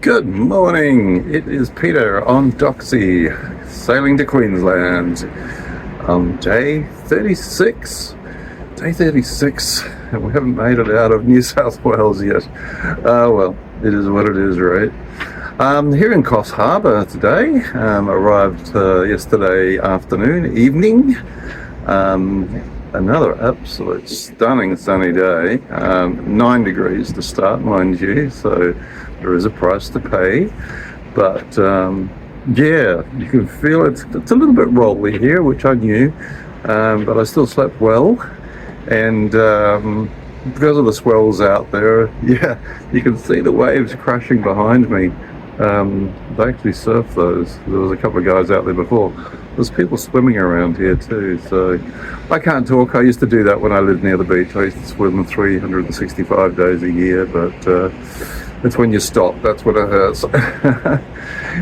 Good morning, it is Peter on Doxie, sailing to Queensland on day 36, and we haven't made it out of New South Wales yet. Well, it is what it is, right? Here in Coffs Harbour today, arrived yesterday evening. Another absolute stunning sunny day, 9 degrees to start, mind you, so there is a price to pay, but yeah, you can feel it's a little bit rolly here, which I knew, but I still slept well, and because of the swells out there, yeah, you can see the waves crashing behind me. They actually surf those. There was a couple of guys out there before. There's people swimming around here too, so I can't talk. I used to do that when I lived near the beach. I used to swim 365 days a year, but it's when you stop, that's when it hurts.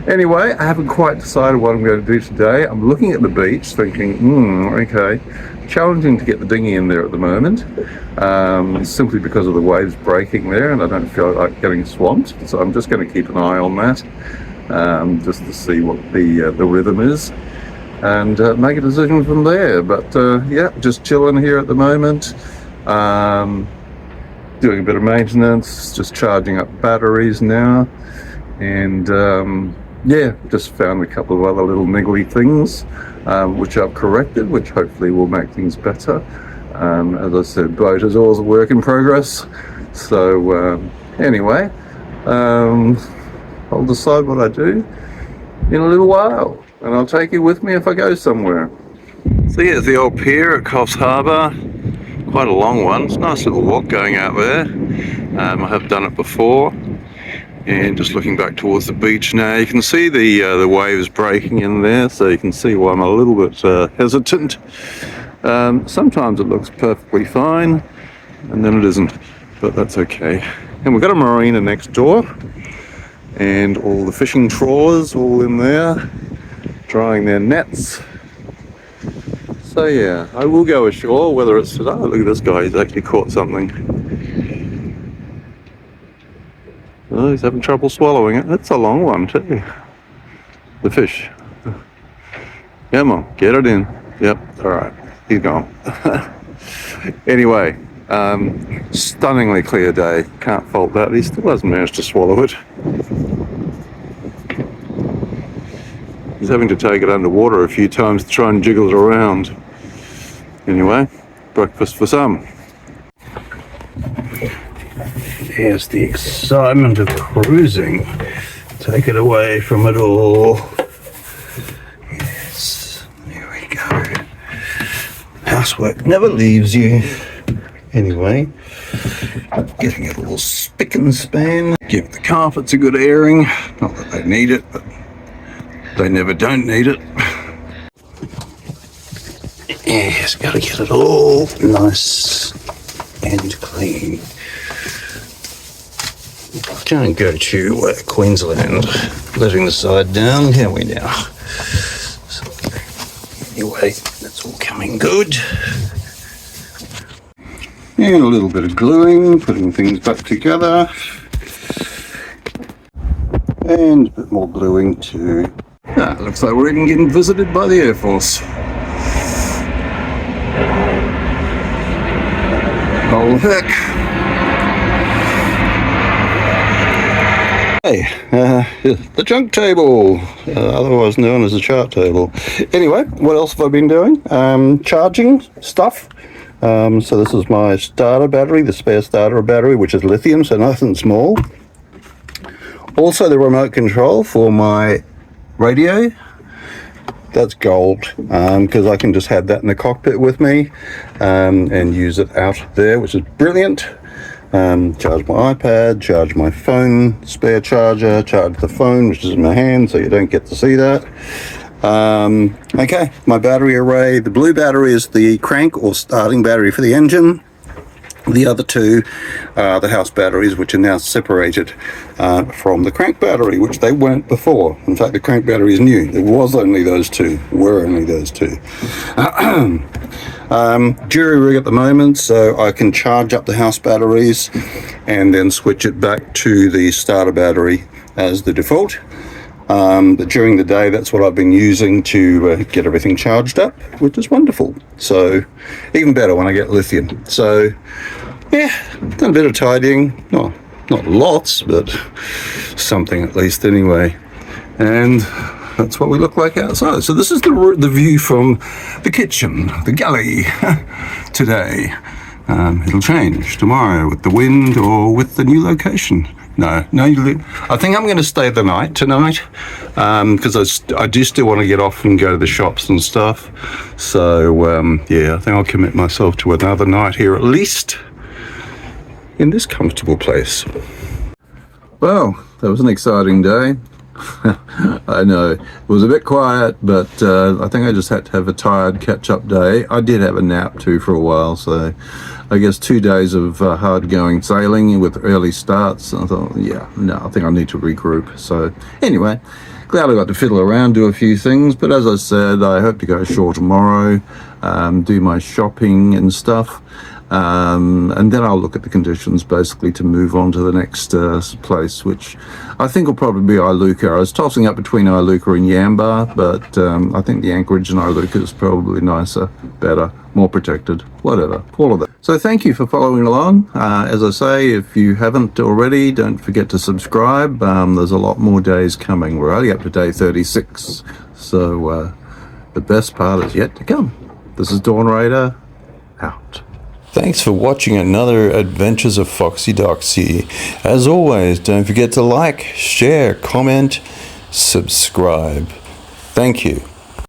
Anyway, I haven't quite decided what I'm going to do today. I'm looking at the beach thinking, okay, challenging to get the dinghy in there at the moment, simply because of the waves breaking there, and I don't feel like getting swamped, so I'm just going to keep an eye on that, just to see what the rhythm is, and make a decision from there. But yeah, just chilling here at the moment, doing a bit of maintenance, just charging up batteries now, and yeah, just found a couple of other little niggly things, which I've corrected, which hopefully will make things better. As I said, boat is always a work in progress, so anyway, I'll decide what I do in a little while, and I'll take you with me if I go somewhere. So here's the old pier at Coffs Harbour, quite a long one. It's a nice little walk going out there. I have done it before, and just looking back towards the beach now, you can see the waves breaking in there, so you can see why I'm a little bit hesitant. Sometimes it looks perfectly fine, and then it isn't, but that's okay. And we've got a marina next door, and all the fishing trawlers all in there, drying their nets. So yeah, I will go ashore, whether it's today. Oh, look at this guy, he's actually caught something. Oh, he's having trouble swallowing it. That's a long one too. The fish. Come on, get it in. Yep, alright, he's gone. Anyway, stunningly clear day. Can't fault that. He still hasn't managed to swallow it. He's having to take it underwater a few times to try and jiggle it around. Anyway, breakfast for some. Here's the excitement of cruising. Take it away from it all. Yes, there we go. Housework never leaves you. Anyway, getting it all spick and span. Give the carpets a good airing. Not that they need it, but they never don't need it. Yes, gotta get it all nice and clean. Can't go to Queensland letting the side down, can we now? So, anyway, that's all coming good. And a little bit of gluing, putting things back together. And a bit more gluing too. Looks like we're even getting visited by the Air Force. Oh heck. Hey, the junk table, otherwise known as the chart table. Anyway, what else have I been doing? Charging stuff. So this is my starter battery, the spare starter battery, which is lithium, so nice and small. Also the remote control for my radio. That's gold, because I can just have that in the cockpit with me, and use it out there, which is brilliant. Charge my iPad, charge my phone, spare charger, charge the phone, which is in my hand, so you don't get to see that. Okay, my battery array, the blue battery is the crank or starting battery for the engine. The other two are the house batteries, which are now separated from the crank battery, which they weren't before. In fact, the crank battery is new. There was only those two, Jury rig at the moment, so I can charge up the house batteries and then switch it back to the starter battery as the default. But during the day, that's what I've been using to get everything charged up, which is wonderful. So even better when I get lithium. So yeah, done a bit of tidying. Not lots, but something at least anyway. And that's what we look like outside. So this is the view from the kitchen, the galley today. It'll change tomorrow with the wind or with the new location. No, I think I'm going to stay the night tonight, because I do still want to get off and go to the shops and stuff. So yeah, I think I'll commit myself to another night here at least in this comfortable place. Well, that was an exciting day. I know it was a bit quiet, but I think I just had to have a tired catch-up day. I did have a nap too for a while, so I guess 2 days of hard-going sailing with early starts. I thought, yeah, no, I think I need to regroup. So anyway, glad I got to fiddle around, do a few things. But as I said, I hope to go ashore tomorrow, do my shopping and stuff. And then I'll look at the conditions basically to move on to the next place, which I think will probably be Iluka. I was tossing up between Iluka and Yamba, but I think the anchorage in Iluka is probably nicer, better, more protected, whatever, all of that. So thank you for following along. As I say, if you haven't already, don't forget to subscribe. There's a lot more days coming. We're only up to day 36, so the best part is yet to come. This is Dawn Raider, out. Thanks for watching another Adventures of Foxy Doxie. As always, don't forget to like, share, comment, subscribe. Thank you.